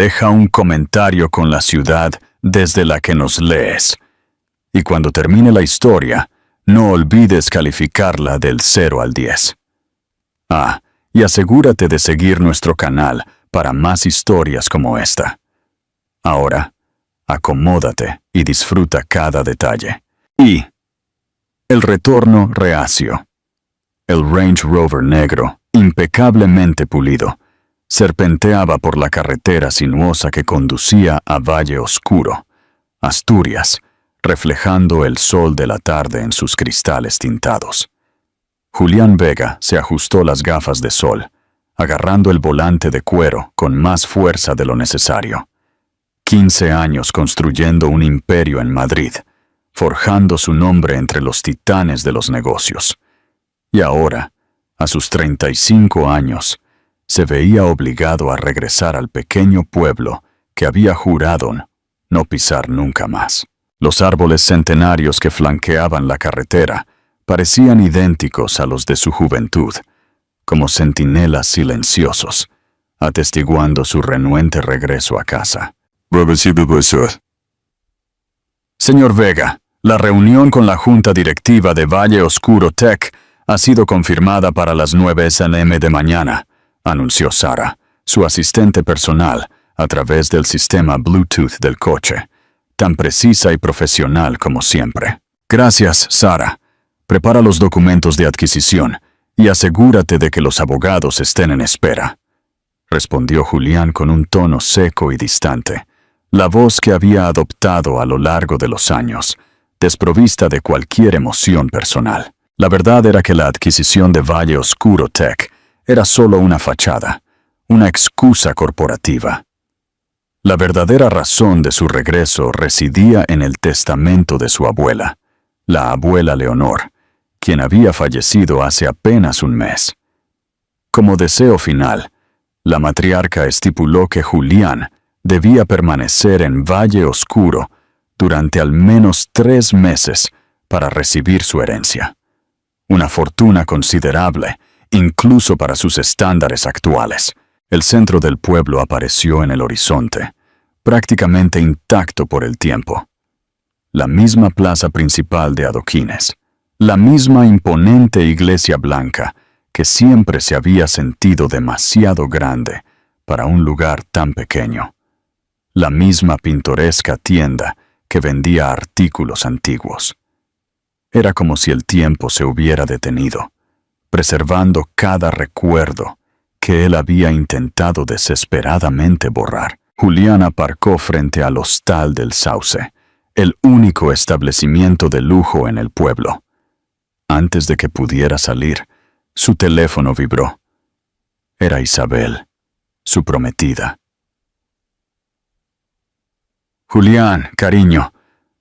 Deja un comentario con la ciudad desde la que nos lees. Y cuando termine la historia, no olvides calificarla del 0 al 10. Y asegúrate de seguir nuestro canal para más historias como esta. Ahora, acomódate y disfruta cada detalle. Y el retorno reacio. El Range Rover negro, impecablemente pulido, serpenteaba por la carretera sinuosa que conducía a Valle Oscuro, Asturias, reflejando el sol de la tarde en sus cristales tintados. Julián Vega se ajustó las gafas de sol, agarrando el volante de cuero con más fuerza de lo necesario. 15 años construyendo un imperio en Madrid, forjando su nombre entre los titanes de los negocios. Y ahora, a sus 35 años, se veía obligado a regresar al pequeño pueblo que había jurado no pisar nunca más. Los árboles centenarios que flanqueaban la carretera parecían idénticos a los de su juventud, como centinelas silenciosos, atestiguando su renuente regreso a casa. Señor Vega, la reunión con la Junta Directiva de Valle Oscuro Tech ha sido confirmada para las 9 a.m. de mañana, anunció Sara, su asistente personal, a través del sistema Bluetooth del coche, tan precisa y profesional como siempre. Gracias, Sara. Prepara los documentos de adquisición y asegúrate de que los abogados estén en espera, respondió Julián con un tono seco y distante, la voz que había adoptado a lo largo de los años, desprovista de cualquier emoción personal. La verdad era que la adquisición de Valle Oscuro Tech era solo una fachada, una excusa corporativa. La verdadera razón de su regreso residía en el testamento de su abuela, la abuela Leonor, quien había fallecido hace apenas un mes. Como deseo final, la matriarca estipuló que Julián debía permanecer en Valle Oscuro durante al menos 3 meses para recibir su herencia. Una fortuna considerable, incluso para sus estándares actuales. El centro del pueblo apareció en el horizonte, prácticamente intacto por el tiempo. La misma plaza principal de adoquines, la misma imponente iglesia blanca que siempre se había sentido demasiado grande para un lugar tan pequeño. La misma pintoresca tienda que vendía artículos antiguos. Era como si el tiempo se hubiera detenido, preservando cada recuerdo que él había intentado desesperadamente borrar. Julián aparcó frente al Hostal del Sauce, el único establecimiento de lujo en el pueblo. Antes de que pudiera salir, su teléfono vibró. Era Isabel, su prometida. Julián, cariño,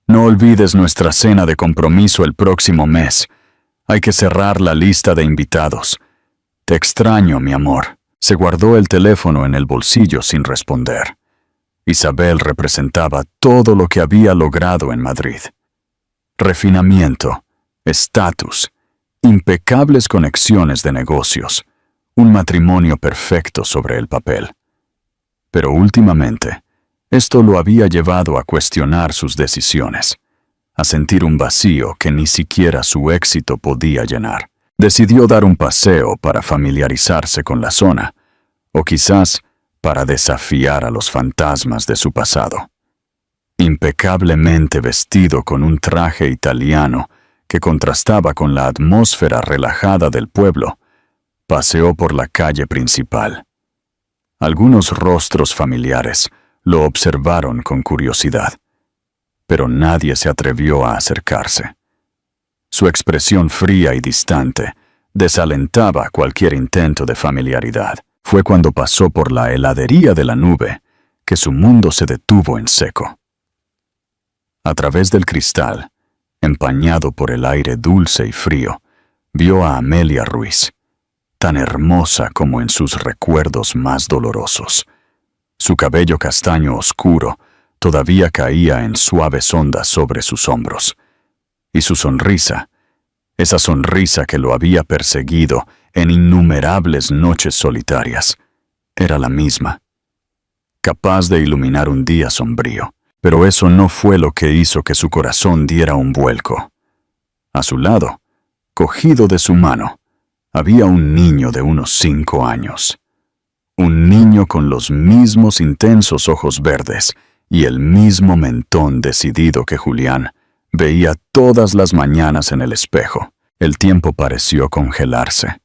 no olvides nuestra cena de compromiso el próximo mes. Hay que cerrar la lista de invitados. Te extraño, mi amor. Se guardó el teléfono en el bolsillo sin responder. Isabel representaba todo lo que había logrado en Madrid. Refinamiento, estatus, impecables conexiones de negocios, un matrimonio perfecto sobre el papel. Pero últimamente, esto lo había llevado a cuestionar sus decisiones, a sentir un vacío que ni siquiera su éxito podía llenar. Decidió dar un paseo para familiarizarse con la zona, o quizás para desafiar a los fantasmas de su pasado. Impecablemente vestido con un traje italiano que contrastaba con la atmósfera relajada del pueblo, paseó por la calle principal. Algunos rostros familiares lo observaron con curiosidad, pero nadie se atrevió a acercarse. Su expresión fría y distante desalentaba cualquier intento de familiaridad. Fue cuando pasó por la heladería de la Nube que su mundo se detuvo en seco. A través del cristal, empañado por el aire dulce y frío, vio a Amelia Ruiz, tan hermosa como en sus recuerdos más dolorosos. Su cabello castaño oscuro todavía caía en suaves ondas sobre sus hombros. Y su sonrisa, esa sonrisa que lo había perseguido en innumerables noches solitarias, era la misma. capaz de iluminar un día sombrío. Pero eso no fue lo que hizo que su corazón diera un vuelco. A su lado, cogido de su mano, había un niño de unos 5 años. Un niño con los mismos intensos ojos verdes y el mismo mentón decidido que Julián veía todas las mañanas en el espejo. El tiempo pareció congelarse.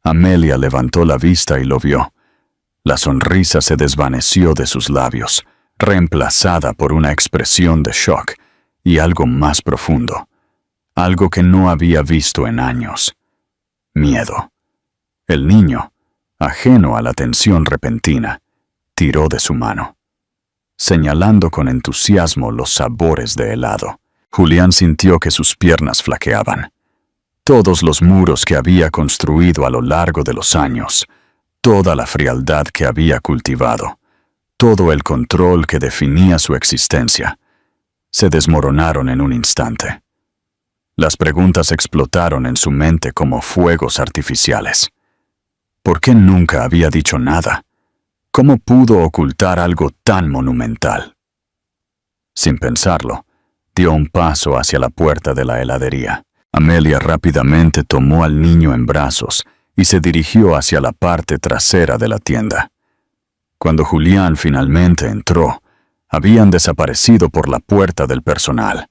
Amelia levantó la vista y lo vio. La sonrisa se desvaneció de sus labios, reemplazada por una expresión de shock y algo más profundo, algo que no había visto en años: miedo. El niño, ajeno a la tensión repentina, tiró de su mano, señalando con entusiasmo los sabores de helado. Julián sintió que sus piernas flaqueaban. Todos los muros que había construido a lo largo de los años, toda la frialdad que había cultivado, todo el control que definía su existencia, se desmoronaron en un instante. Las preguntas explotaron en su mente como fuegos artificiales. ¿Por qué nunca había dicho nada? ¿Cómo pudo ocultar algo tan monumental? Sin pensarlo, dio un paso hacia la puerta de la heladería. Amelia rápidamente tomó al niño en brazos y se dirigió hacia la parte trasera de la tienda. Cuando Julián finalmente entró, habían desaparecido por la puerta del personal.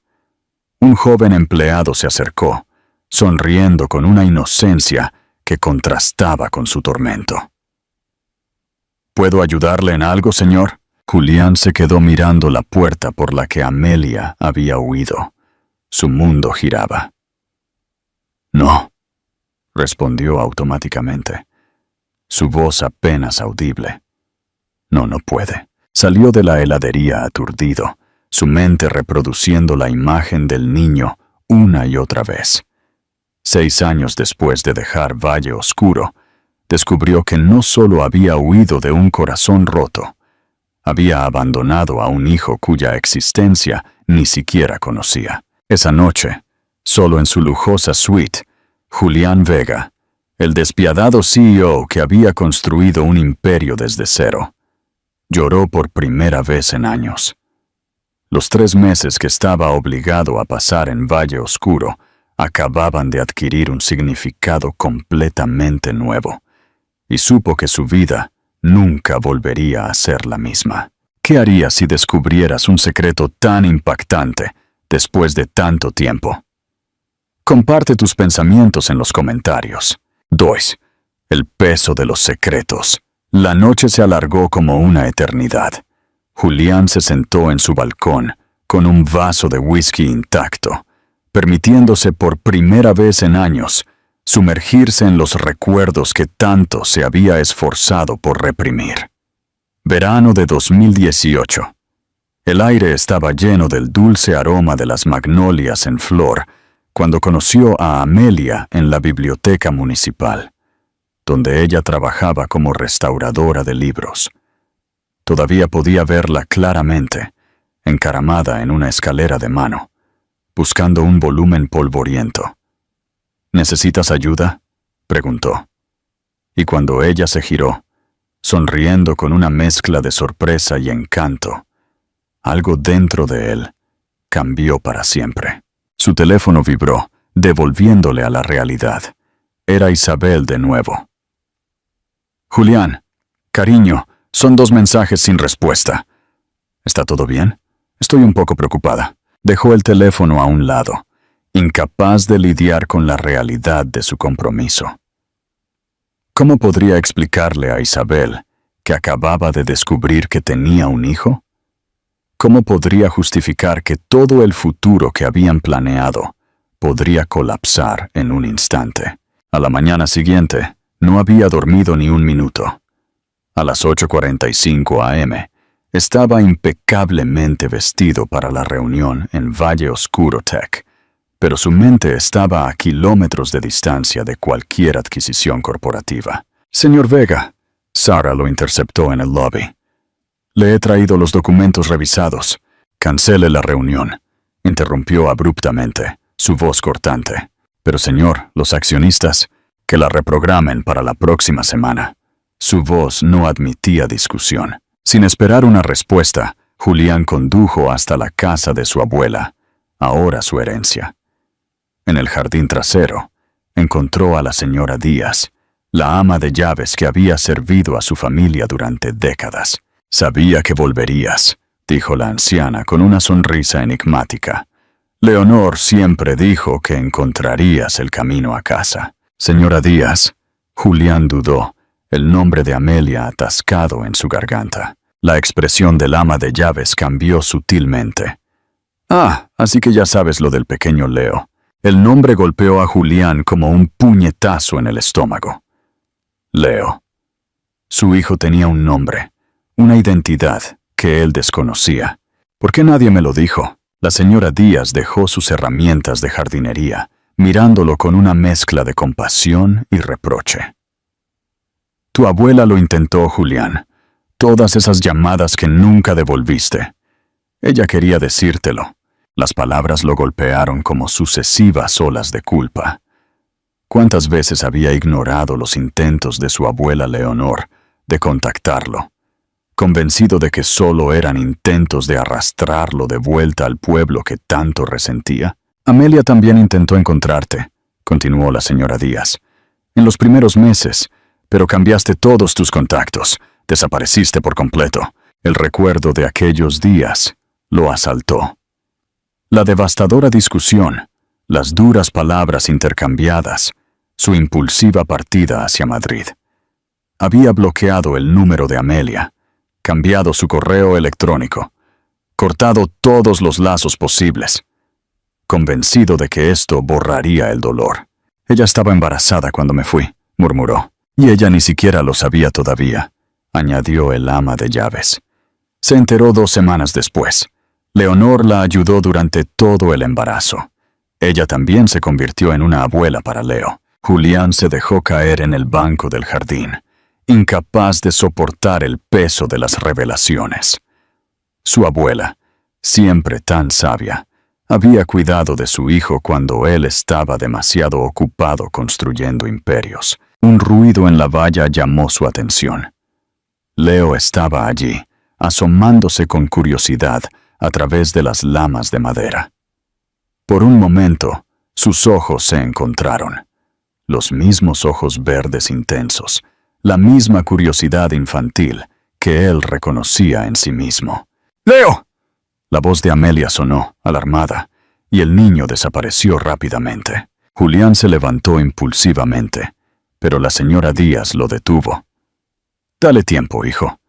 Un joven empleado se acercó, sonriendo con una inocencia que contrastaba con su tormento. ¿Puedo ayudarle en algo, señor? Julián se quedó mirando la puerta por la que Amelia había huido. Su mundo giraba. No, respondió automáticamente, su voz apenas audible. No puede. Salió de la heladería aturdido, su mente reproduciendo la imagen del niño una y otra vez. 6 años después de dejar Valle Oscuro, descubrió que no solo había huido de un corazón roto, había abandonado a un hijo cuya existencia ni siquiera conocía. Esa noche, solo en su lujosa suite, Julián Vega, el despiadado CEO que había construido un imperio desde cero, lloró por primera vez en años. Los 3 meses que estaba obligado a pasar en Valle Oscuro acababan de adquirir un significado completamente nuevo, y supo que su vida nunca volvería a ser la misma. ¿Qué harías si descubrieras un secreto tan impactante después de tanto tiempo? Comparte tus pensamientos en los comentarios. 2. El peso de los secretos. La noche se alargó como una eternidad. Julián se sentó en su balcón con un vaso de whisky intacto, permitiéndose por primera vez en años sumergirse en los recuerdos que tanto se había esforzado por reprimir. Verano de 2018. El aire estaba lleno del dulce aroma de las magnolias en flor cuando conoció a Amelia en la biblioteca municipal, donde ella trabajaba como restauradora de libros. Todavía podía verla claramente, encaramada en una escalera de mano, buscando un volumen polvoriento. ¿Necesitas ayuda?, preguntó. Y cuando ella se giró, sonriendo con una mezcla de sorpresa y encanto, algo dentro de él cambió para siempre. Su teléfono vibró, devolviéndole a la realidad. Era Isabel de nuevo. Julián, cariño, son 2 mensajes sin respuesta. ¿Está todo bien? Estoy un poco preocupada. Dejó el teléfono a un lado, incapaz de lidiar con la realidad de su compromiso. ¿Cómo podría explicarle a Isabel que acababa de descubrir que tenía un hijo? ¿Cómo podría justificar que todo el futuro que habían planeado podría colapsar en un instante? A la mañana siguiente, no había dormido ni un minuto. A las 8:45 a.m., estaba impecablemente vestido para la reunión en Valle Oscuro Tech, pero su mente estaba a kilómetros de distancia de cualquier adquisición corporativa. Señor Vega, Sara lo interceptó en el lobby. Le he traído los documentos revisados. Cancele la reunión, interrumpió abruptamente, su voz cortante. Pero señor, los accionistas, que la reprogramen para la próxima semana. Su voz no admitía discusión. Sin esperar una respuesta, Julián condujo hasta la casa de su abuela, ahora su herencia. En el jardín trasero, encontró a la señora Díaz, la ama de llaves que había servido a su familia durante décadas. «Sabía que volverías», dijo la anciana con una sonrisa enigmática. «Leonor siempre dijo que encontrarías el camino a casa». «Señora Díaz», Julián dudó, el nombre de Amelia atascado en su garganta. La expresión del ama de llaves cambió sutilmente. «Ah, así que ya sabes lo del pequeño Leo». El nombre golpeó a Julián como un puñetazo en el estómago. Leo. Su hijo tenía un nombre, una identidad que él desconocía. ¿Por qué nadie me lo dijo? La señora Díaz dejó sus herramientas de jardinería, mirándolo con una mezcla de compasión y reproche. Tu abuela lo intentó, Julián. Todas esas llamadas que nunca devolviste. Ella quería decírtelo. Las palabras lo golpearon como sucesivas olas de culpa. ¿Cuántas veces había ignorado los intentos de su abuela Leonor de contactarlo, convencido de que solo eran intentos de arrastrarlo de vuelta al pueblo que tanto resentía? Amelia también intentó encontrarte, continuó la señora Díaz, en los primeros meses, pero cambiaste todos tus contactos, desapareciste por completo. El recuerdo de aquellos días lo asaltó. La devastadora discusión, las duras palabras intercambiadas, su impulsiva partida hacia Madrid. Había bloqueado el número de Amelia, cambiado su correo electrónico, cortado todos los lazos posibles, convencido de que esto borraría el dolor. Ella estaba embarazada cuando me fui, murmuró, y ella ni siquiera lo sabía todavía, añadió el ama de llaves. Se enteró 2 semanas después. Leonor la ayudó durante todo el embarazo. Ella también se convirtió en una abuela para Leo. Julián se dejó caer en el banco del jardín, incapaz de soportar el peso de las revelaciones. Su abuela, siempre tan sabia, había cuidado de su hijo cuando él estaba demasiado ocupado construyendo imperios. Un ruido en la valla llamó su atención. Leo estaba allí, asomándose con curiosidad a través de las lamas de madera. Por un momento, sus ojos se encontraron. Los mismos ojos verdes intensos, la misma curiosidad infantil que él reconocía en sí mismo. ¡Leo! La voz de Amelia sonó, alarmada, y el niño desapareció rápidamente. Julián se levantó impulsivamente, pero la señora Díaz lo detuvo. «Dale tiempo, hijo.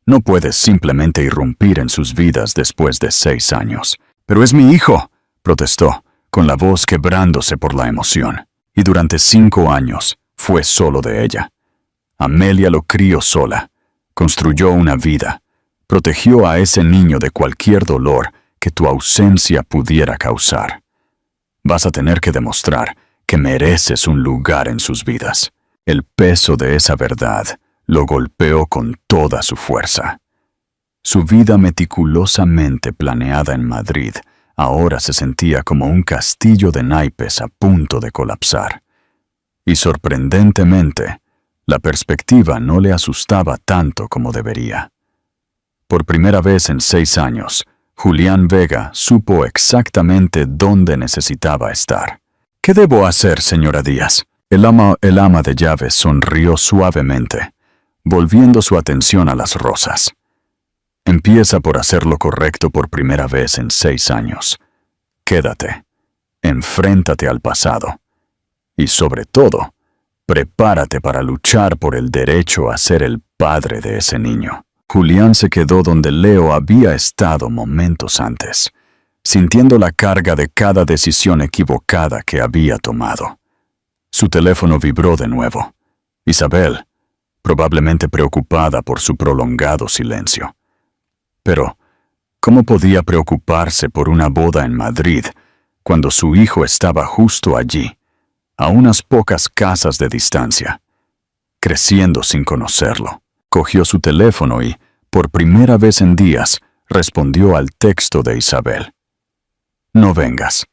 No puedes simplemente irrumpir en sus vidas después de 6 años». «Pero es mi hijo», protestó, con la voz quebrándose por la emoción. Y durante 5 años fue solo de ella. Amelia lo crió sola, construyó una vida, protegió a ese niño de cualquier dolor que tu ausencia pudiera causar. Vas a tener que demostrar que mereces un lugar en sus vidas. El peso de esa verdad lo golpeó con toda su fuerza. Su vida meticulosamente planeada en Madrid ahora se sentía como un castillo de naipes a punto de colapsar. Y sorprendentemente, la perspectiva no le asustaba tanto como debería. Por primera vez en 6 años, Julián Vega supo exactamente dónde necesitaba estar. «¿Qué debo hacer, señora Díaz?» El ama de llaves sonrió suavemente, volviendo su atención a las rosas. «Empieza por hacer lo correcto por primera vez en 6 años. Quédate. Enfréntate al pasado. Y sobre todo, prepárate para luchar por el derecho a ser el padre de ese niño». Julián se quedó donde Leo había estado momentos antes, sintiendo la carga de cada decisión equivocada que había tomado. Su teléfono vibró de nuevo. Isabel, probablemente preocupada por su prolongado silencio. Pero, ¿cómo podía preocuparse por una boda en Madrid cuando su hijo estaba justo allí, a unas pocas casas de distancia, creciendo sin conocerlo? Cogió su teléfono y, por primera vez en días, respondió al texto de Isabel. «No vengas.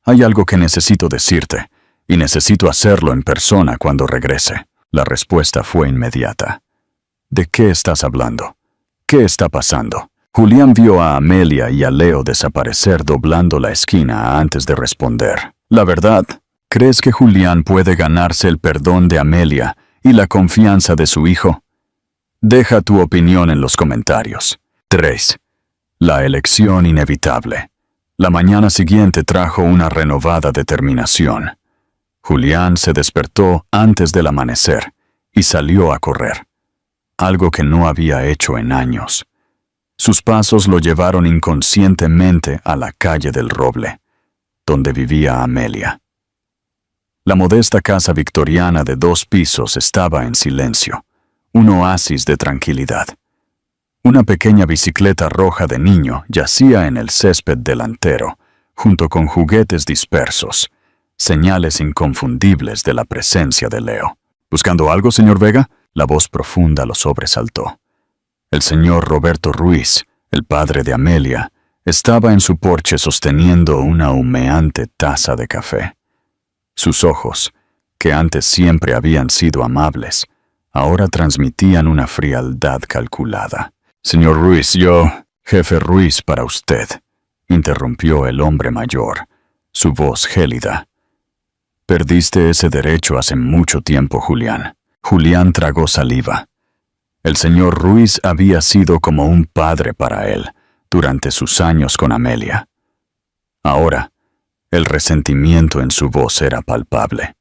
Hay algo que necesito decirte, y necesito hacerlo en persona cuando regrese». La respuesta fue inmediata. «¿De qué estás hablando? ¿Qué está pasando? Julián vio a Amelia y a Leo desaparecer doblando la esquina antes de responder. La verdad, ¿crees que Julián puede ganarse el perdón de Amelia y la confianza de su hijo? Deja tu opinión en los comentarios. 3. La elección inevitable. La mañana siguiente trajo una renovada determinación. Julián se despertó antes del amanecer y salió a correr, algo que no había hecho en años. Sus pasos lo llevaron inconscientemente a la calle del Roble, donde vivía Amelia. La modesta casa victoriana de 2 pisos estaba en silencio, un oasis de tranquilidad. Una pequeña bicicleta roja de niño yacía en el césped delantero, junto con juguetes dispersos, señales inconfundibles de la presencia de Leo. ¿Buscando algo, señor Vega? La voz profunda lo sobresaltó. El señor Roberto Ruiz, el padre de Amelia, estaba en su porche sosteniendo una humeante taza de café. Sus ojos, que antes siempre habían sido amables, ahora transmitían una frialdad calculada. Señor Ruiz, jefe Ruiz para usted, interrumpió el hombre mayor, su voz gélida. Perdiste ese derecho hace mucho tiempo, Julián. Julián tragó saliva. El señor Ruiz había sido como un padre para él durante sus años con Amelia. Ahora, el resentimiento en su voz era palpable.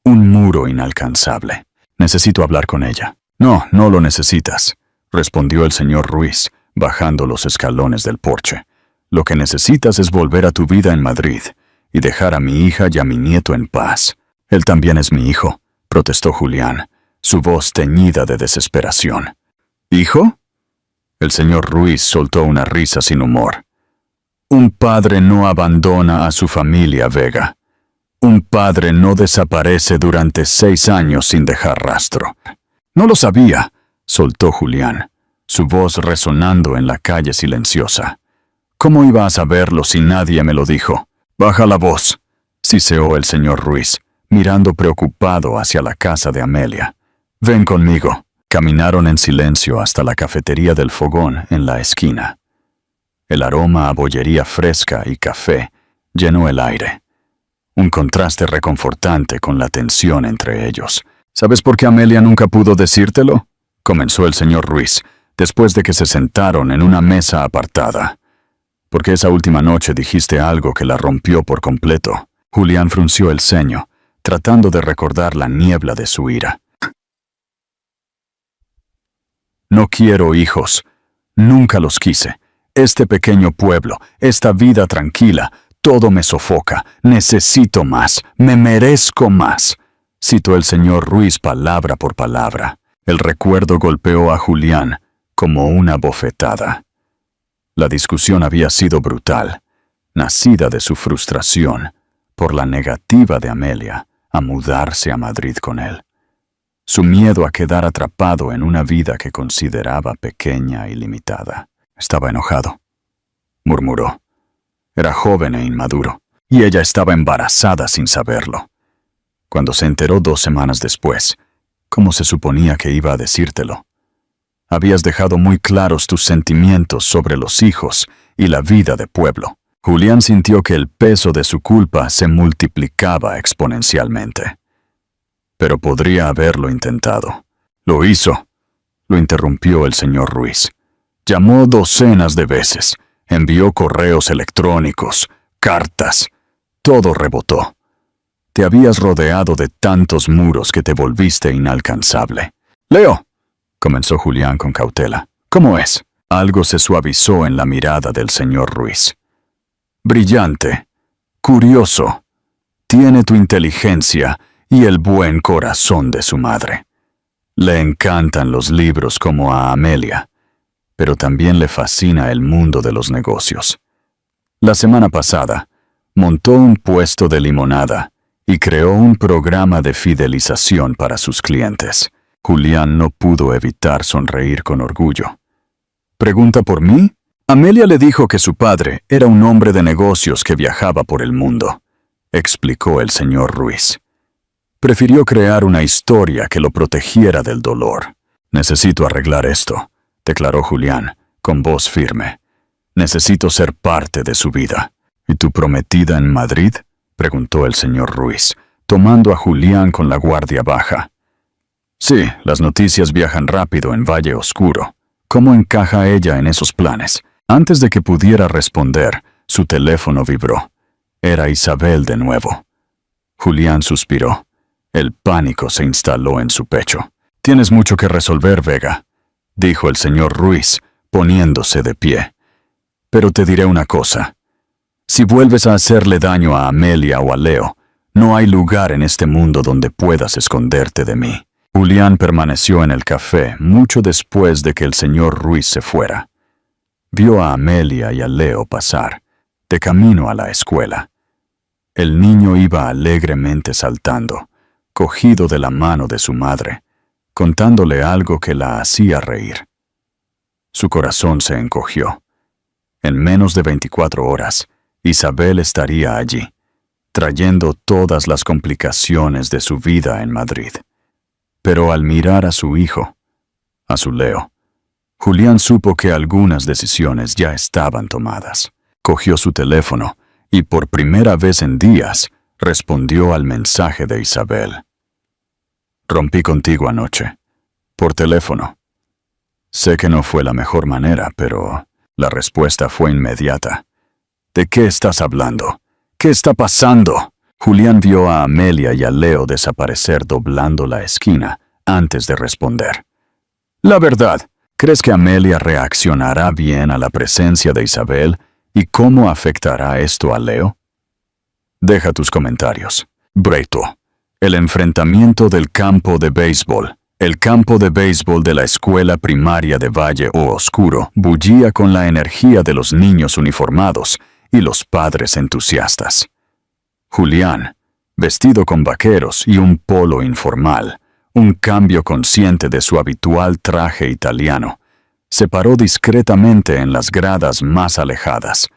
Un muro inalcanzable. Necesito hablar con ella. No, no lo necesitas, respondió el señor Ruiz, bajando los escalones del porche. Lo que necesitas es volver a tu vida en Madrid y dejar a mi hija y a mi nieto en paz. Él también es mi hijo, protestó Julián, su voz teñida de desesperación. ¿Hijo? El señor Ruiz soltó una risa sin humor. Un padre no abandona a su familia, Vega. Un padre no desaparece durante 6 años sin dejar rastro. No lo sabía, soltó Julián, su voz resonando en la calle silenciosa. ¿Cómo iba a saberlo si nadie me lo dijo? Baja la voz, siseó el señor Ruiz, mirando preocupado hacia la casa de Amelia. Ven conmigo. Caminaron en silencio hasta la cafetería del fogón en la esquina. El aroma a bollería fresca y café llenó el aire. Un contraste reconfortante con la tensión entre ellos. ¿Sabes por qué Amelia nunca pudo decírtelo? Comenzó el señor Ruiz, después de que se sentaron en una mesa apartada. Porque esa última noche dijiste algo que la rompió por completo. Julián frunció el ceño, tratando de recordar la niebla de su ira. No quiero hijos. Nunca los quise. Este pequeño pueblo, esta vida tranquila, todo me sofoca. Necesito más. Me merezco más. Citó el señor Ruiz palabra por palabra. El recuerdo golpeó a Julián como una bofetada. La discusión había sido brutal, nacida de su frustración por la negativa de Amelia a mudarse a Madrid con él. Su miedo a quedar atrapado en una vida que consideraba pequeña y limitada. Estaba enojado, murmuró. Era joven e inmaduro, y ella estaba embarazada sin saberlo. Cuando se enteró 2 semanas después, ¿cómo se suponía que iba a decírtelo? Habías dejado muy claros tus sentimientos sobre los hijos y la vida de pueblo. Julián sintió que el peso de su culpa se multiplicaba exponencialmente. Pero podría haberlo intentado. Lo hizo, lo interrumpió el señor Ruiz. Llamó docenas de veces, envió correos electrónicos, cartas. Todo rebotó. Te habías rodeado de tantos muros que te volviste inalcanzable. Leo, comenzó Julián con cautela. ¿Cómo es? Algo se suavizó en la mirada del señor Ruiz. Brillante, curioso, tiene tu inteligencia y el buen corazón de su madre. Le encantan los libros como a Amelia, pero también le fascina el mundo de los negocios. La semana pasada, montó un puesto de limonada y creó un programa de fidelización para sus clientes. Julián no pudo evitar sonreír con orgullo. ¿Pregunta por mí? Amelia le dijo que su padre era un hombre de negocios que viajaba por el mundo, explicó el señor Ruiz. Prefirió crear una historia que lo protegiera del dolor. Necesito arreglar esto. declaró Julián, con voz firme. Necesito ser parte de su vida. ¿Y tu prometida en Madrid? Preguntó el señor Ruiz, tomando a Julián con la guardia baja. Sí, las noticias viajan rápido en Valle Oscuro. ¿Cómo encaja ella en esos planes? Antes de que pudiera responder, su teléfono vibró. Era Isabel de nuevo. Julián suspiró. El pánico se instaló en su pecho. Tienes mucho que resolver, Vega, dijo el señor Ruiz, poniéndose de pie. Pero te diré una cosa. Si vuelves a hacerle daño a Amelia o a Leo, no hay lugar en este mundo donde puedas esconderte de mí. Julián permaneció en el café mucho después de que el señor Ruiz se fuera. Vio a Amelia y a Leo pasar, de camino a la escuela. El niño iba alegremente saltando, cogido de la mano de su madre, contándole algo que la hacía reír. Su corazón se encogió. En menos de 24 horas, Isabel estaría allí, trayendo todas las complicaciones de su vida en Madrid. Pero al mirar a su hijo, a su Leo, Julián supo que algunas decisiones ya estaban tomadas. Cogió su teléfono y por primera vez en días respondió al mensaje de Isabel. Rompí contigo anoche, por teléfono. Sé que no fue la mejor manera, pero la respuesta fue inmediata. ¿De qué estás hablando? ¿Qué está pasando? Julián vio a Amelia y a Leo desaparecer doblando la esquina antes de responder. La verdad, ¿crees que Amelia reaccionará bien a la presencia de Isabel y cómo afectará esto a Leo? Deja tus comentarios. Breito. El enfrentamiento del campo de béisbol. El campo de béisbol de la escuela primaria de Valle Oscuro bullía con la energía de los niños uniformados y los padres entusiastas. Julián, vestido con vaqueros y un polo informal, un cambio consciente de su habitual traje italiano, se paró discretamente en las gradas más alejadas,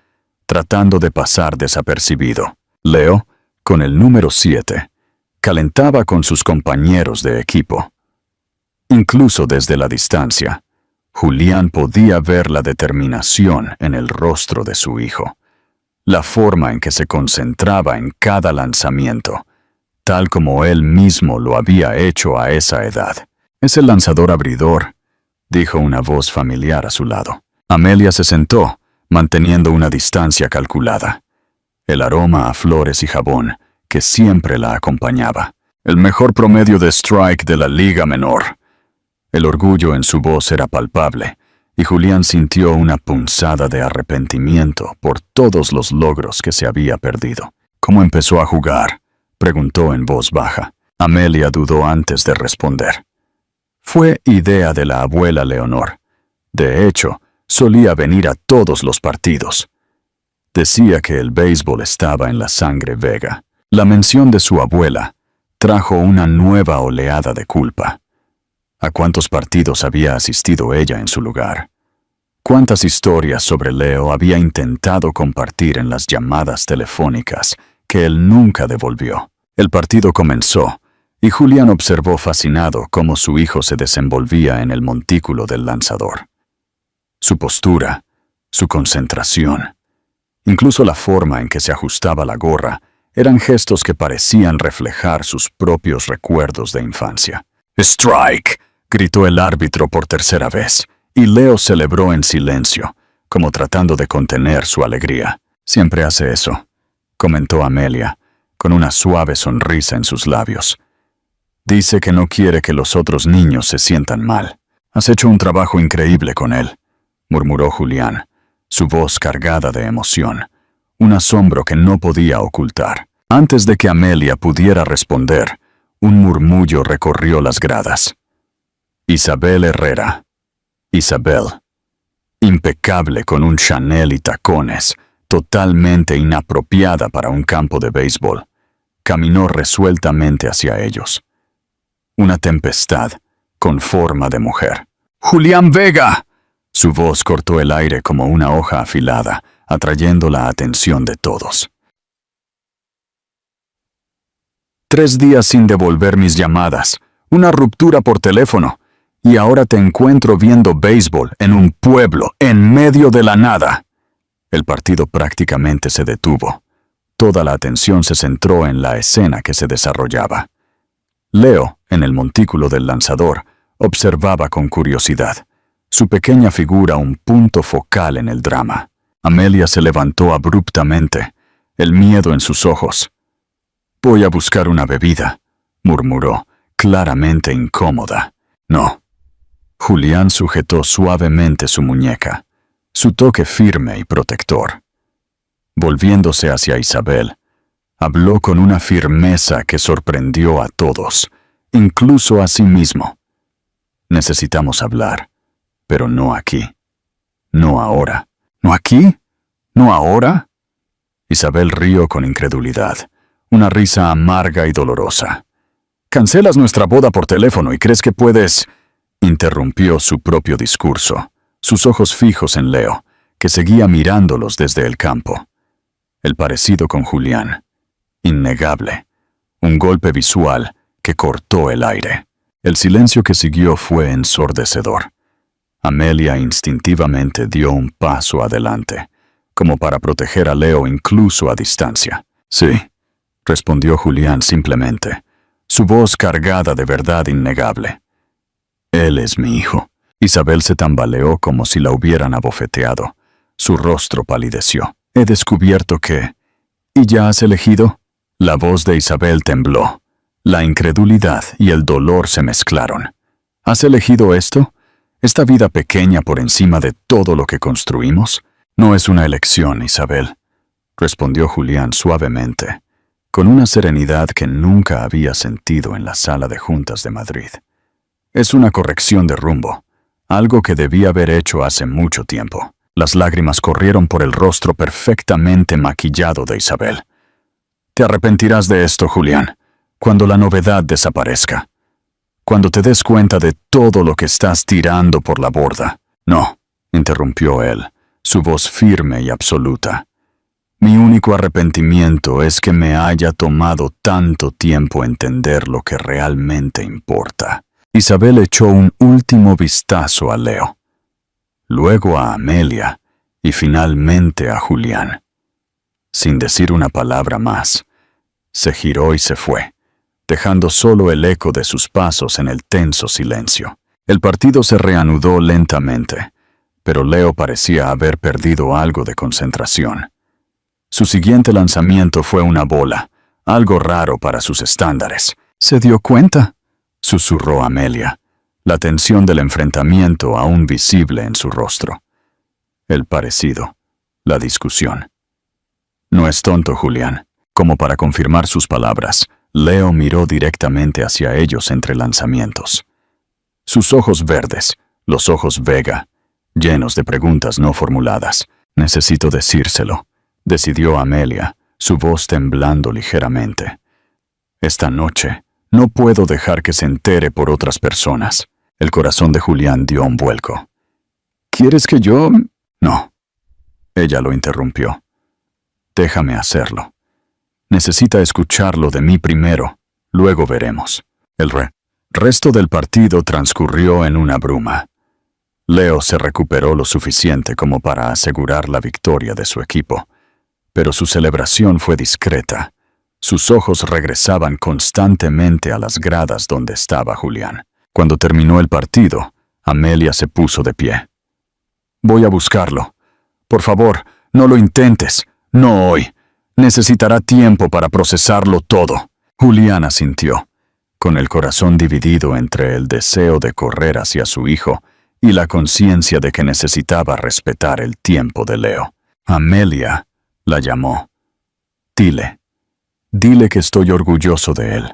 tratando de pasar desapercibido. Leo, con el número 7, calentaba con sus compañeros de equipo. Incluso desde la distancia, Julián podía ver la determinación en el rostro de su hijo, la forma en que se concentraba en cada lanzamiento, tal como él mismo lo había hecho a esa edad. «Es el lanzador abridor», dijo una voz familiar a su lado. Amelia se sentó, manteniendo una distancia calculada. El aroma a flores y jabón, que siempre la acompañaba. «El mejor promedio de strike de la Liga Menor». El orgullo en su voz era palpable, y Julián sintió una punzada de arrepentimiento por todos los logros que se había perdido. «¿Cómo empezó a jugar?», preguntó en voz baja. Amelia dudó antes de responder. «Fue idea de la abuela Leonor. De hecho, solía venir a todos los partidos. Decía que el béisbol estaba en la sangre Vega». La mención de su abuela trajo una nueva oleada de culpa. ¿A cuántos partidos había asistido ella en su lugar? ¿Cuántas historias sobre Leo había intentado compartir en las llamadas telefónicas que él nunca devolvió? El partido comenzó, y Julián observó fascinado cómo su hijo se desenvolvía en el montículo del lanzador. Su postura, su concentración, incluso la forma en que se ajustaba la gorra, eran gestos que parecían reflejar sus propios recuerdos de infancia. «¡Strike!», gritó el árbitro por tercera vez, y Leo celebró en silencio, como tratando de contener su alegría. «Siempre hace eso», comentó Amelia, con una suave sonrisa en sus labios. «Dice que no quiere que los otros niños se sientan mal». «Has hecho un trabajo increíble con él», murmuró Julián, su voz cargada de emoción, un asombro que no podía ocultar. Antes de que Amelia pudiera responder, un murmullo recorrió las gradas. Isabel Herrera. Isabel. Impecable con un Chanel y tacones, totalmente inapropiada para un campo de béisbol, caminó resueltamente hacia ellos. Una tempestad, con forma de mujer. «¡Julián Vega!». Su voz cortó el aire como una hoja afilada, atrayendo la atención de todos. 3 días sin devolver mis llamadas, una ruptura por teléfono, Y ahora te encuentro viendo béisbol en un pueblo, en medio de la nada. El partido prácticamente se detuvo. Toda la atención se centró en la escena que se desarrollaba. Leo, en el montículo del lanzador, observaba con curiosidad. Su pequeña figura un punto focal en el drama. Amelia se levantó abruptamente, el miedo en sus ojos. «Voy a buscar una bebida», murmuró, claramente incómoda. «No». Julián sujetó suavemente su muñeca, su toque firme y protector. Volviéndose hacia Isabel, habló con una firmeza que sorprendió a todos, incluso a sí mismo. «Necesitamos hablar, pero no aquí. No ahora». «¿No aquí? ¿No ahora?» Isabel rió con incredulidad, una risa amarga y dolorosa. «Cancelas nuestra boda por teléfono y crees que puedes...» Interrumpió su propio discurso, sus ojos fijos en Leo, que seguía mirándolos desde el campo. El parecido con Julián, innegable, un golpe visual que cortó el aire. El silencio que siguió fue ensordecedor. Amelia instintivamente dio un paso adelante, como para proteger a Leo incluso a distancia. «Sí», respondió Julián simplemente, su voz cargada de verdad innegable. «Él es mi hijo». Isabel se tambaleó como si la hubieran abofeteado. Su rostro palideció. «He descubierto que...» «¿Y ya has elegido?» La voz de Isabel tembló. La incredulidad y el dolor se mezclaron. «¿Has elegido esto? ¿Esta vida pequeña por encima de todo lo que construimos?» «No es una elección, Isabel», respondió Julián suavemente, con una serenidad que nunca había sentido en la sala de juntas de Madrid. «Es una corrección de rumbo, algo que debí haber hecho hace mucho tiempo». Las lágrimas corrieron por el rostro perfectamente maquillado de Isabel. «Te arrepentirás de esto, Julián, cuando la novedad desaparezca. Cuando te des cuenta de todo lo que estás tirando por la borda». «No», interrumpió él, su voz firme y absoluta. «Mi único arrepentimiento es que me haya tomado tanto tiempo entender lo que realmente importa». Isabel echó un último vistazo a Leo, luego a Amelia y finalmente a Julián. Sin decir una palabra más, se giró y se fue, dejando solo el eco de sus pasos en el tenso silencio. El partido se reanudó lentamente, pero Leo parecía haber perdido algo de concentración. Su siguiente lanzamiento fue una bola, algo raro para sus estándares. «¿Se dio cuenta?», susurró Amelia, la tensión del enfrentamiento aún visible en su rostro. El parecido, la discusión. «No es tonto, Julián». Como para confirmar sus palabras, Leo miró directamente hacia ellos entre lanzamientos. Sus ojos verdes, los ojos Vega, llenos de preguntas no formuladas. «Necesito decírselo», decidió Amelia, su voz temblando ligeramente. «Esta noche no puedo dejar que se entere por otras personas». El corazón de Julián dio un vuelco. «¿Quieres que yo...?» «No». Ella lo interrumpió. «Déjame hacerlo. Necesita escucharlo de mí primero, luego veremos». El resto del partido transcurrió en una bruma. Leo se recuperó lo suficiente como para asegurar la victoria de su equipo, pero su celebración fue discreta. Sus ojos regresaban constantemente a las gradas donde estaba Julián. Cuando terminó el partido, Amelia se puso de pie. «Voy a buscarlo. Por favor, no lo intentes. No hoy. Necesitará tiempo para procesarlo todo». Julián asintió, con el corazón dividido entre el deseo de correr hacia su hijo y la conciencia de que necesitaba respetar el tiempo de Leo. Amelia la llamó. Dile que estoy orgulloso de él,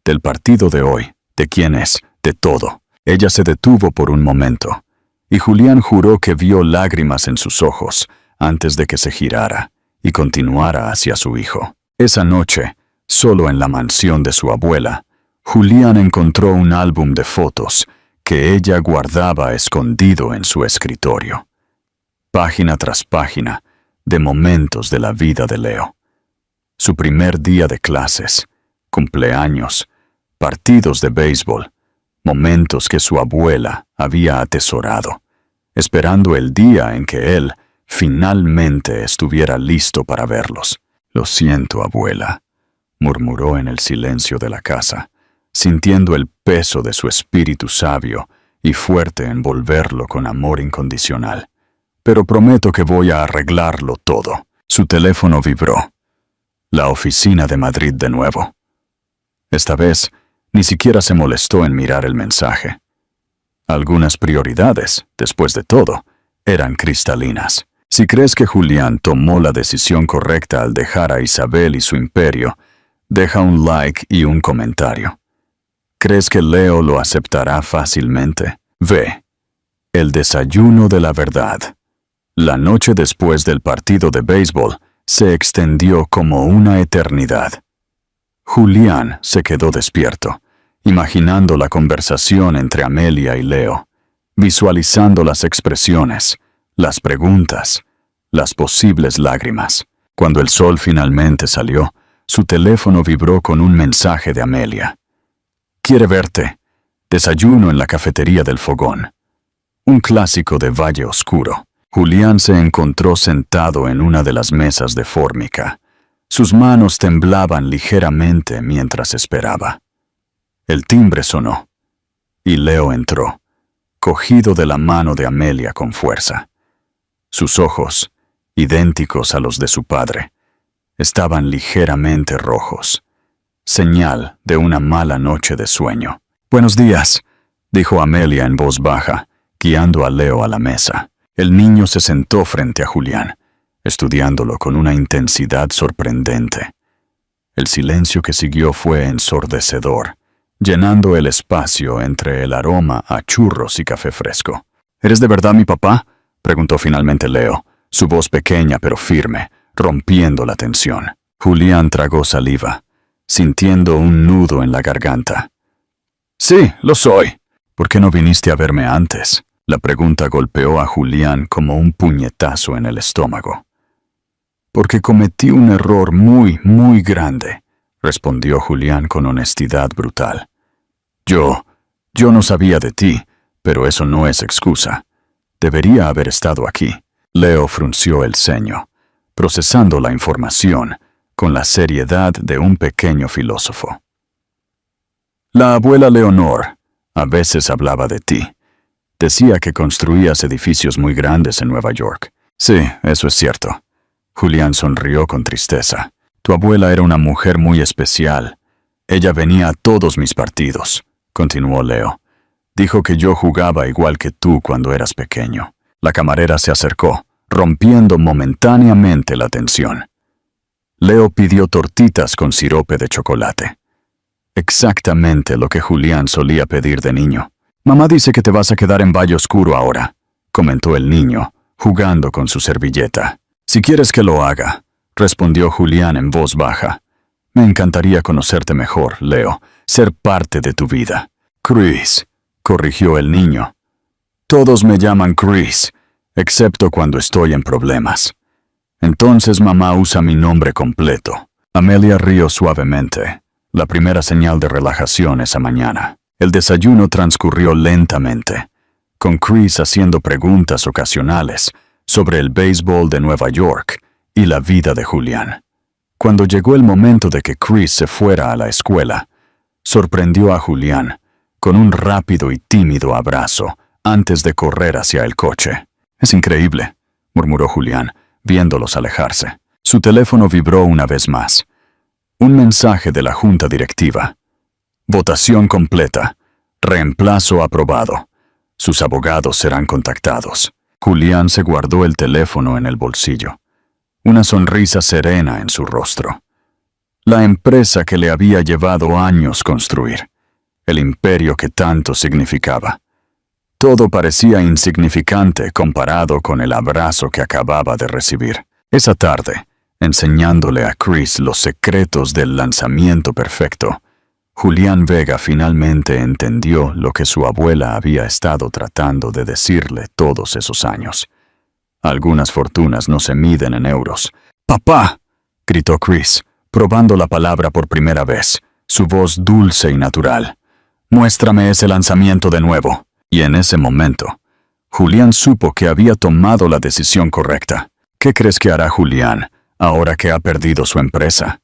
del partido de hoy, de quién es, de todo». Ella se detuvo por un momento, y Julián juró que vio lágrimas en sus ojos antes de que se girara y continuara hacia su hijo. Esa noche, solo en la mansión de su abuela, Julián encontró un álbum de fotos que ella guardaba escondido en su escritorio. Página tras página, de momentos de la vida de Leo. Su primer día de clases, cumpleaños, partidos de béisbol, momentos que su abuela había atesorado, esperando el día en que él finalmente estuviera listo para verlos. «Lo siento, abuela», murmuró en el silencio de la casa, sintiendo el peso de su espíritu sabio y fuerte envolverlo con amor incondicional. «Pero prometo que voy a arreglarlo todo». Su teléfono vibró. La oficina de Madrid de nuevo. Esta vez, ni siquiera se molestó en mirar el mensaje. Algunas prioridades, después de todo, eran cristalinas. Si crees que Julián tomó la decisión correcta al dejar a Isabel y su imperio, deja un like y un comentario. ¿Crees que Leo lo aceptará fácilmente? Ve. El desayuno de la verdad. La noche después del partido de béisbol se extendió como una eternidad. Julián se quedó despierto, imaginando la conversación entre Amelia y Leo, visualizando las expresiones, las preguntas, las posibles lágrimas. Cuando el sol finalmente salió, su teléfono vibró con un mensaje de Amelia. «Quiere verte. Desayuno en la cafetería del Fogón». Un clásico de Valle Oscuro. Julián se encontró sentado en una de las mesas de fórmica. Sus manos temblaban ligeramente mientras esperaba. El timbre sonó, y Leo entró, cogido de la mano de Amelia con fuerza. Sus ojos, idénticos a los de su padre, estaban ligeramente rojos, señal de una mala noche de sueño. «Buenos días», dijo Amelia en voz baja, guiando a Leo a la mesa. El niño se sentó frente a Julián, estudiándolo con una intensidad sorprendente. El silencio que siguió fue ensordecedor, llenando el espacio entre el aroma a churros y café fresco. «¿Eres de verdad mi papá?», preguntó finalmente Leo, su voz pequeña pero firme, rompiendo la tensión. Julián tragó saliva, sintiendo un nudo en la garganta. «Sí, lo soy». «¿Por qué no viniste a verme antes?». La pregunta golpeó a Julián como un puñetazo en el estómago. «Porque cometí un error muy, muy grande», respondió Julián con honestidad brutal. Yo no sabía de ti, pero eso no es excusa. Debería haber estado aquí». Leo frunció el ceño, procesando la información con la seriedad de un pequeño filósofo. «La abuela Leonor a veces hablaba de ti. Decía que construías edificios muy grandes en Nueva York». «Sí, eso es cierto». Julián sonrió con tristeza. «Tu abuela era una mujer muy especial. Ella venía a todos mis partidos», continuó Leo. «Dijo que yo jugaba igual que tú cuando eras pequeño». La camarera se acercó, rompiendo momentáneamente la tensión. Leo pidió tortitas con sirope de chocolate. Exactamente lo que Julián solía pedir de niño. «Mamá dice que te vas a quedar en Valle Oscuro ahora», comentó el niño, jugando con su servilleta. «Si quieres que lo haga», respondió Julián en voz baja. «Me encantaría conocerte mejor, Leo, ser parte de tu vida». «Chris», corrigió el niño. «Todos me llaman Chris, excepto cuando estoy en problemas. Entonces mamá usa mi nombre completo». Amelia rió suavemente, la primera señal de relajación esa mañana. El desayuno transcurrió lentamente, con Chris haciendo preguntas ocasionales sobre el béisbol de Nueva York y la vida de Julián. Cuando llegó el momento de que Chris se fuera a la escuela, sorprendió a Julián con un rápido y tímido abrazo antes de correr hacia el coche. «Es increíble», murmuró Julián, viéndolos alejarse. Su teléfono vibró una vez más. Un mensaje de la junta directiva. «Votación completa. Reemplazo aprobado. Sus abogados serán contactados». Julián se guardó el teléfono en el bolsillo, una sonrisa serena en su rostro. La empresa que le había llevado años construir, el imperio que tanto significaba. Todo parecía insignificante comparado con el abrazo que acababa de recibir. Esa tarde, enseñándole a Chris los secretos del lanzamiento perfecto, Julián Vega finalmente entendió lo que su abuela había estado tratando de decirle todos esos años. Algunas fortunas no se miden en euros. «¡Papá!», gritó Chris, probando la palabra por primera vez, su voz dulce y natural. Muéstrame ese lanzamiento de nuevo. Y en ese momento, Julián supo que había tomado la decisión correcta. ¿Qué crees que hará Julián ahora que ha perdido su empresa?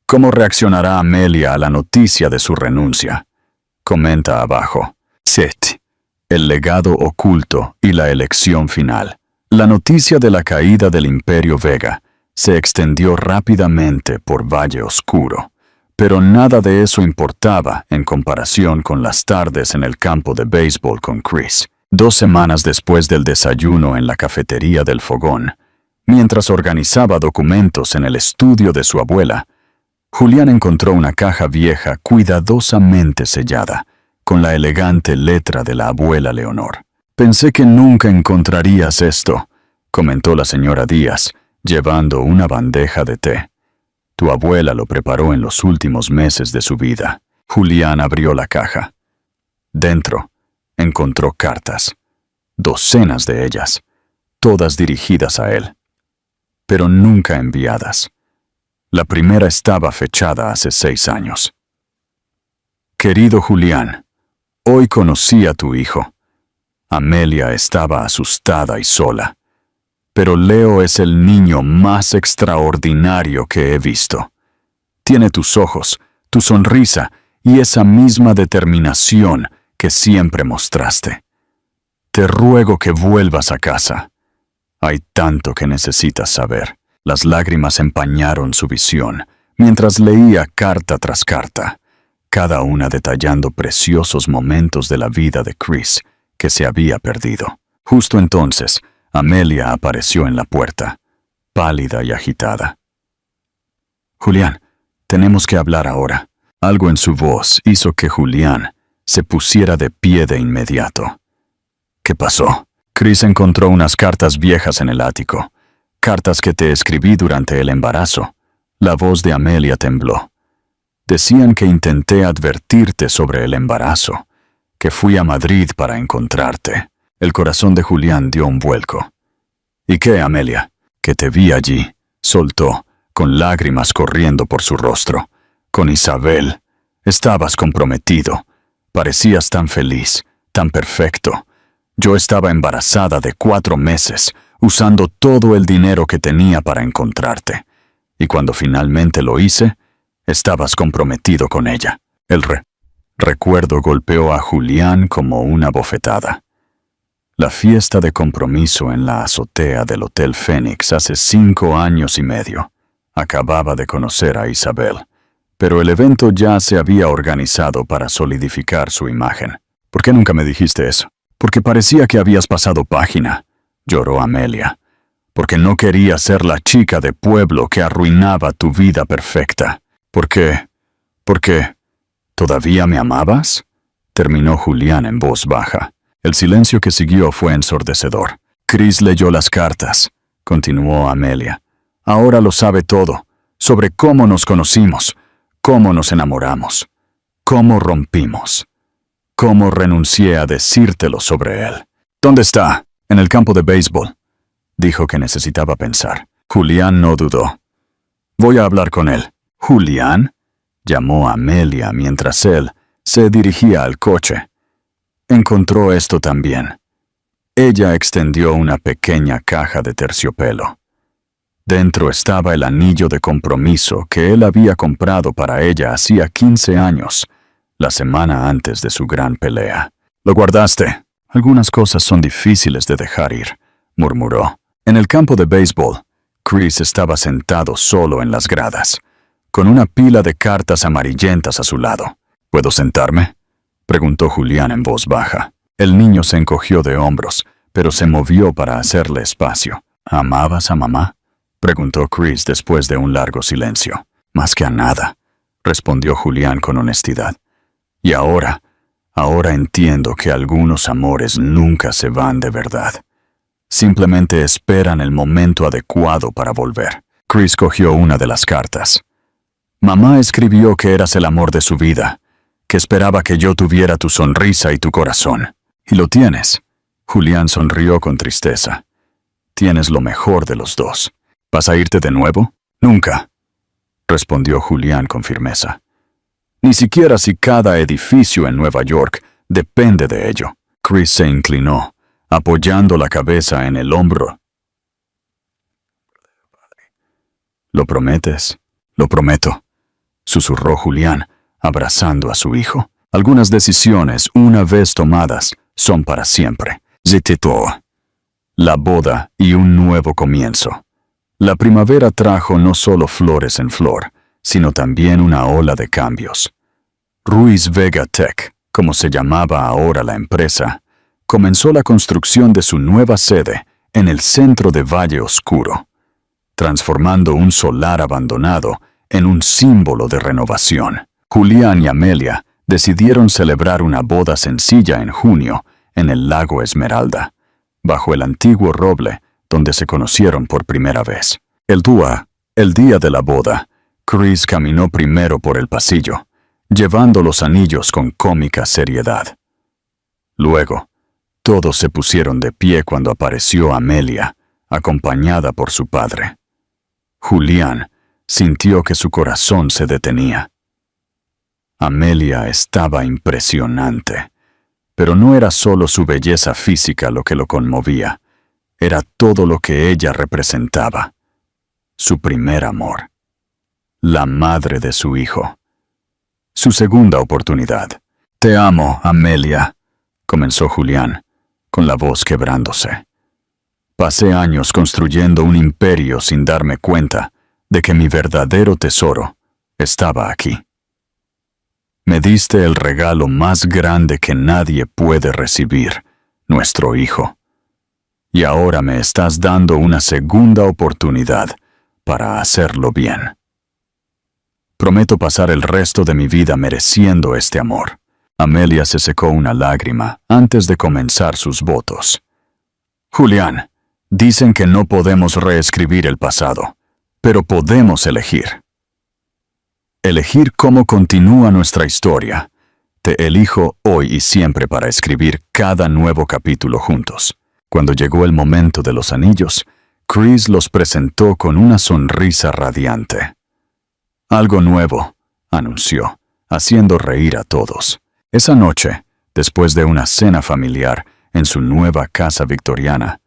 ¿Cómo reaccionará Amelia a la noticia de su renuncia? Comenta abajo. Set. El legado oculto y la elección final. La noticia de la caída del Imperio Vega se extendió rápidamente por Valle Oscuro, pero nada de eso importaba en comparación con las tardes en el campo de béisbol con Chris. 2 semanas después del desayuno en la cafetería del fogón, mientras organizaba documentos en el estudio de su abuela, Julián encontró una caja vieja cuidadosamente sellada, con la elegante letra de la abuela Leonor. «Pensé que nunca encontrarías esto», comentó la señora Díaz, llevando una bandeja de té. «Tu abuela lo preparó en los últimos meses de su vida». Julián abrió la caja. Dentro, encontró cartas, docenas de ellas, todas dirigidas a él, pero nunca enviadas. La primera estaba fechada hace 6 años. «Querido Julián, hoy conocí a tu hijo. Amelia estaba asustada y sola, pero Leo es el niño más extraordinario que he visto. Tiene tus ojos, tu sonrisa y esa misma determinación que siempre mostraste. Te ruego que vuelvas a casa. Hay tanto que necesitas saber». Las lágrimas empañaron su visión mientras leía carta tras carta, cada una detallando preciosos momentos de la vida de Chris que se había perdido. Justo entonces, Amelia apareció en la puerta, pálida y agitada. «Julián, tenemos que hablar ahora». Algo en su voz hizo que Julián se pusiera de pie de inmediato. «¿Qué pasó?» «Chris encontró unas cartas viejas en el ático. Cartas que te escribí durante el embarazo». La voz de Amelia tembló. «Decían que intenté advertirte sobre el embarazo, que fui a Madrid para encontrarte». El corazón de Julián dio un vuelco. «¿Y qué, Amelia?» «Que te vi allí», soltó, con lágrimas corriendo por su rostro. «Con Isabel. Estabas comprometido. Parecías tan feliz, tan perfecto. Yo estaba embarazada de 4 meses, usando todo el dinero que tenía para encontrarte. Y cuando finalmente lo hice, estabas comprometido con ella». El recuerdo golpeó a Julián como una bofetada. La fiesta de compromiso en la azotea del Hotel Fénix hace 5 años y medio. Acababa de conocer a Isabel, pero el evento ya se había organizado para solidificar su imagen. «¿Por qué nunca me dijiste eso?» «Porque parecía que habías pasado página», lloró Amelia. «Porque no quería ser la chica de pueblo que arruinaba tu vida perfecta». ¿Por qué? ¿Todavía me amabas?», terminó Julián en voz baja. El silencio que siguió fue ensordecedor. «Chris leyó las cartas», continuó Amelia. «Ahora lo sabe todo, sobre cómo nos conocimos, cómo nos enamoramos, cómo rompimos, cómo renuncié a decírtelo sobre él». «¿Dónde está?» «En el campo de béisbol». Dijo que necesitaba pensar. Julián no dudó. «Voy a hablar con él». «¿Julián?», llamó Amelia mientras él se dirigía al coche. Encontró esto también. Ella extendió una pequeña caja de terciopelo. Dentro estaba el anillo de compromiso que él había comprado para ella hacía 15 años, la semana antes de su gran pelea. «¿Lo guardaste?» «Algunas cosas son difíciles de dejar ir», murmuró. En el campo de béisbol, Chris estaba sentado solo en las gradas, con una pila de cartas amarillentas a su lado. «¿Puedo sentarme?», preguntó Julián en voz baja. El niño se encogió de hombros, pero se movió para hacerle espacio. «¿Amabas a mamá?», preguntó Chris después de un largo silencio. «Más que a nada», respondió Julián con honestidad. «Y ahora entiendo que algunos amores nunca se van de verdad. Simplemente esperan el momento adecuado para volver». Chris cogió una de las cartas. «Mamá escribió que eras el amor de su vida, que esperaba que yo tuviera tu sonrisa y tu corazón. Y lo tienes». Julián sonrió con tristeza. «Tienes lo mejor de los dos. ¿Vas a irte de nuevo?» «Nunca», respondió Julián con firmeza. ni siquiera si cada edificio en Nueva York depende de ello. Chris se inclinó, apoyando la cabeza en el hombro. ¿Lo prometes? Lo prometo, susurró Julián, abrazando a su hijo. Algunas decisiones, una vez tomadas, son para siempre. La boda y un nuevo comienzo. La primavera trajo no solo flores en flor, sino también una ola de cambios. Ruiz Vega Tech, como se llamaba ahora la empresa, comenzó la construcción de su nueva sede en el centro de Valle Oscuro, transformando un solar abandonado en un símbolo de renovación. Julián y Amelia decidieron celebrar una boda sencilla en junio en el lago Esmeralda, bajo el antiguo roble donde se conocieron por primera vez. El día de la boda, Chris caminó primero por el pasillo, llevando los anillos con cómica seriedad. Luego, todos se pusieron de pie cuando apareció Amelia, acompañada por su padre. Julián sintió que su corazón se detenía. Amelia estaba impresionante, pero no era solo su belleza física lo que lo conmovía, era todo lo que ella representaba. Su primer amor. La madre de su hijo. Su segunda oportunidad. «Te amo, Amelia», comenzó Julián, con la voz quebrándose. «Pasé años construyendo un imperio sin darme cuenta de que mi verdadero tesoro estaba aquí. Me diste el regalo más grande que nadie puede recibir, nuestro hijo. Y ahora me estás dando una segunda oportunidad para hacerlo bien. Prometo pasar el resto de mi vida mereciendo este amor». Amelia se secó una lágrima antes de comenzar sus votos. «Julián, dicen que no podemos reescribir el pasado, pero podemos elegir. Elegir cómo continúa nuestra historia. Te elijo hoy y siempre para escribir cada nuevo capítulo juntos». Cuando llegó el momento de los anillos, Chris los presentó con una sonrisa radiante. «Algo nuevo», anunció, haciendo reír a todos. Esa noche, después de una cena familiar en su nueva casa victoriana,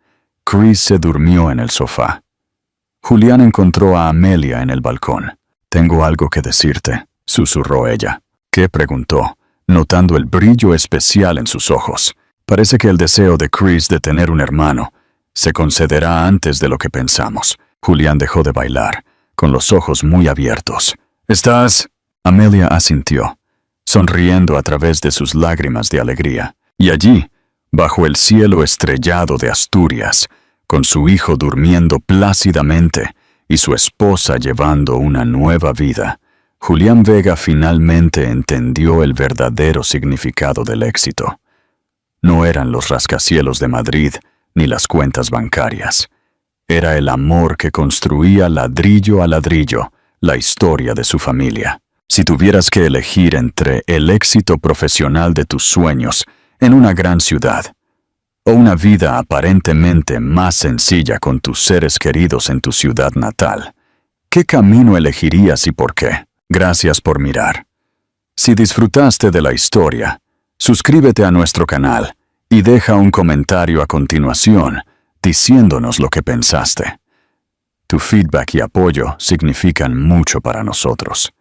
Chris se durmió en el sofá. Julián encontró a Amelia en el balcón. «Tengo algo que decirte», susurró ella. «¿Qué?», preguntó, notando el brillo especial en sus ojos. Parece que el deseo de Chris de tener un hermano se concederá antes de lo que pensamos. Julián dejó de bailar, con los ojos muy abiertos. «¿Estás?» Amelia asintió, sonriendo a través de sus lágrimas de alegría. Y allí, bajo el cielo estrellado de Asturias, con su hijo durmiendo plácidamente y su esposa llevando una nueva vida, Julián Vega finalmente entendió el verdadero significado del éxito. No eran los rascacielos de Madrid ni las cuentas bancarias. Era el amor que construía ladrillo a ladrillo la historia de su familia. Si tuvieras que elegir entre el éxito profesional de tus sueños en una gran ciudad o una vida aparentemente más sencilla con tus seres queridos en tu ciudad natal, ¿qué camino elegirías y por qué? Gracias por mirar. Si disfrutaste de la historia, suscríbete a nuestro canal y deja un comentario a continuación diciéndonos lo que pensaste. Tu feedback y apoyo significan mucho para nosotros.